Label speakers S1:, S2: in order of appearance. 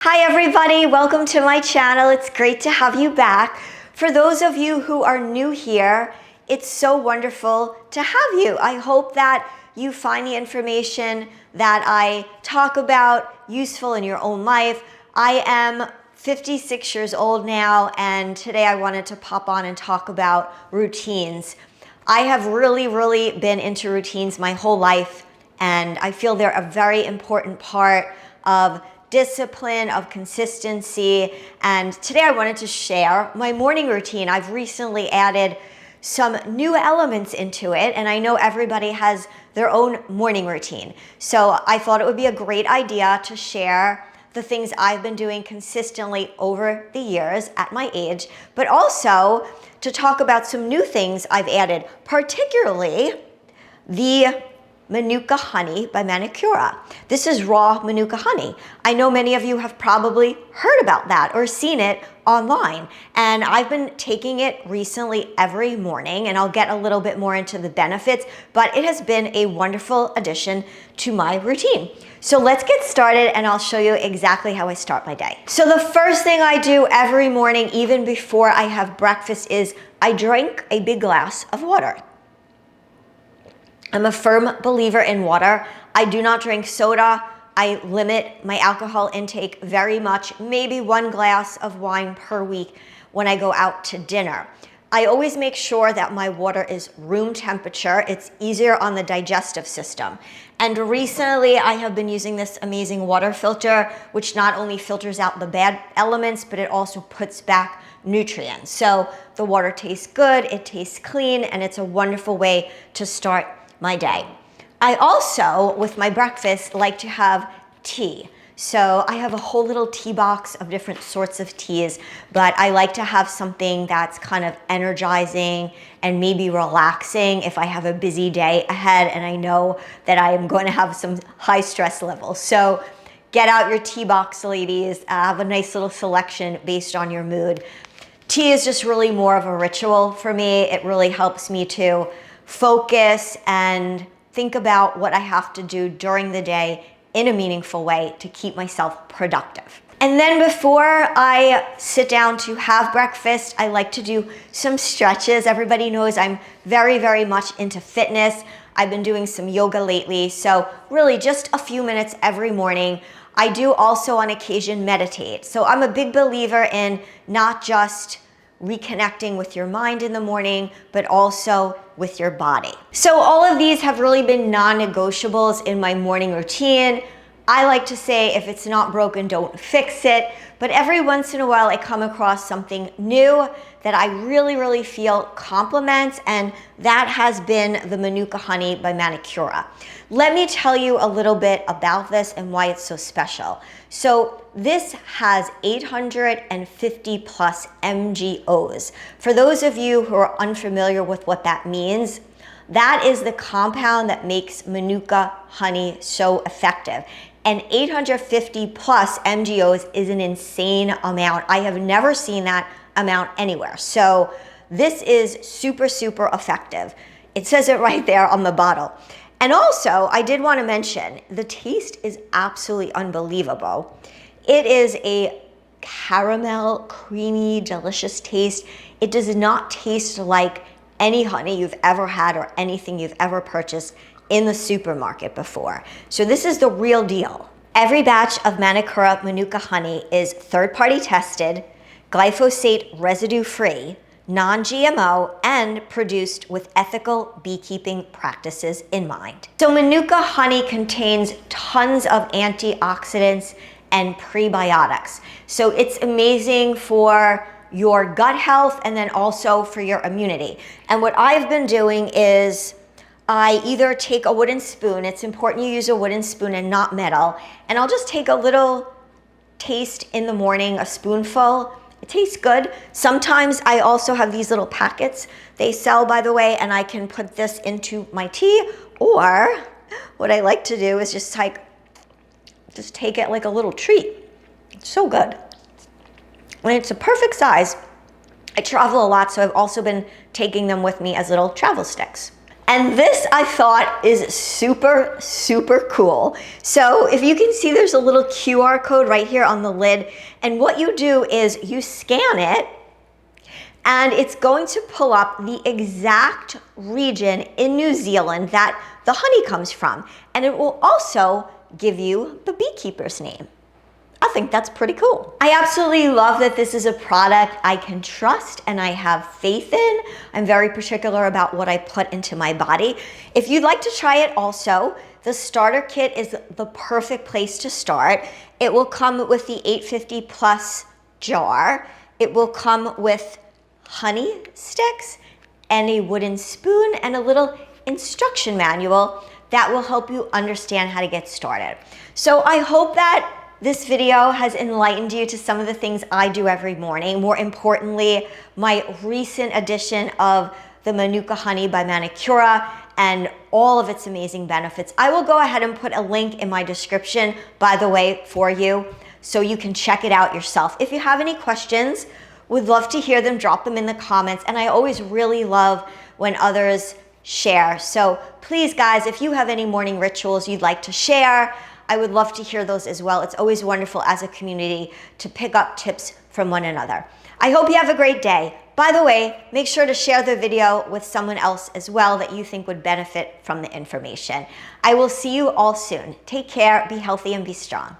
S1: Hi everybody, welcome to my channel. It's great to have you back. For those of you who are new here, it's so wonderful to have you. I hope that you find the information that I talk about useful in your own life. I am 56 years old now, and today I wanted to pop on and talk about routines. I have really been into routines my whole life, and I feel they're a very important part of discipline, of consistency. And today I wanted to share my morning routine. I've recently added some new elements into it, and I know everybody has their own morning routine. So I thought it would be a great idea to share the things I've been doing consistently over the years at my age, but also to talk about some new things I've added, particularly the Manuka honey by Manukora. This is raw Manuka honey. I know many of you have probably heard about that or seen it online, and I've been taking it recently every morning, and I'll get a little bit more into the benefits, but it has been a wonderful addition to my routine. So let's get started, and I'll show you exactly how I start my day. So the first thing I do every morning, even before I have breakfast, is I drink a big glass of water. I'm a firm believer in water. I do not drink soda. I limit my alcohol intake very much, maybe 1 glass of wine per week when I go out to dinner. I always make sure that my water is room temperature. It's easier on the digestive system. And recently I have been using this amazing water filter, which not only filters out the bad elements, but it also puts back nutrients. So the water tastes good, it tastes clean, and it's a wonderful way to start my day. I also, with my breakfast, like to have tea. So I have a whole little tea box of different sorts of teas, but I like to have something that's kind of energizing and maybe relaxing if I have a busy day ahead and I know that I am going to have some high stress levels. So get out your tea box, ladies. Have a nice little selection based on your mood. Tea is just really more of a ritual for me. It really helps me to focus and think about what I have to do during the day in a meaningful way to keep myself productive. And then before I sit down to have breakfast, I like to do some stretches. Everybody knows I'm very much into fitness. I've been doing some yoga lately, so really just a few minutes every morning. I do also on occasion meditate. So I'm a big believer in not just reconnecting with your mind in the morning, but also with your body. So all of these have really been non-negotiables in my morning routine. I like to say, if it's not broken, don't fix it. But every once in a while, I come across something new that I really feel complements, and that has been the Manuka honey by Manukora. Let me tell you a little bit about this and why it's so special. So this has 850 plus MGOs. For those of you who are unfamiliar with what that means, that is the compound that makes Manuka honey so effective. And 850 plus MGOs is an insane amount. I have never seen that amount anywhere. So this is super effective. It says it right there on the bottle. And also, I did want to mention, the taste is absolutely unbelievable. It is a caramel, creamy, delicious taste. It does not taste like any honey you've ever had or anything you've ever purchased in the supermarket before. So this is the real deal. Every batch of Manukora Manuka honey is third-party tested, glyphosate residue-free, non-GMO, and produced with ethical beekeeping practices in mind. So Manuka honey contains tons of antioxidants and prebiotics. So it's amazing for your gut health and then also for your immunity. And what I've been doing is I either take a wooden spoon, it's important you use a wooden spoon and not metal, and I'll just take a little taste in the morning, a spoonful. It tastes good. Sometimes I also have these little packets they sell, by the way, and I can put this into my tea, or what I like to do is just take it like a little treat. It's so good. And it's a perfect size. I travel a lot, so I've also been taking them with me as little travel sticks. And this I thought is super, super cool. So if you can see, there's a little QR code right here on the lid. And what you do is you scan it, and it's going to pull up the exact region in New Zealand that the honey comes from. And it will also give you the beekeeper's name. I think that's pretty cool. I absolutely love that this is a product I can trust and I have faith in. I'm very particular about what I put into my body. If you'd like to try it also, the starter kit is the perfect place to start. It will come with the 850 plus jar. It will come with honey sticks and a wooden spoon and a little instruction manual that will help you understand how to get started. So I hope that this video has enlightened you to some of the things I do every morning. More importantly, my recent addition of the Manuka honey by Manukora and all of its amazing benefits. I will go ahead and put a link in my description, by the way, for you, so you can check it out yourself. If you have any questions, would love to hear them, drop them in the comments. And I always really love when others share. So please guys, if you have any morning rituals you'd like to share, I would love to hear those as well. It's always wonderful as a community to pick up tips from one another. I hope you have a great day. By the way, make sure to share the video with someone else as well that you think would benefit from the information. I will see you all soon. Take care, be healthy, and be strong.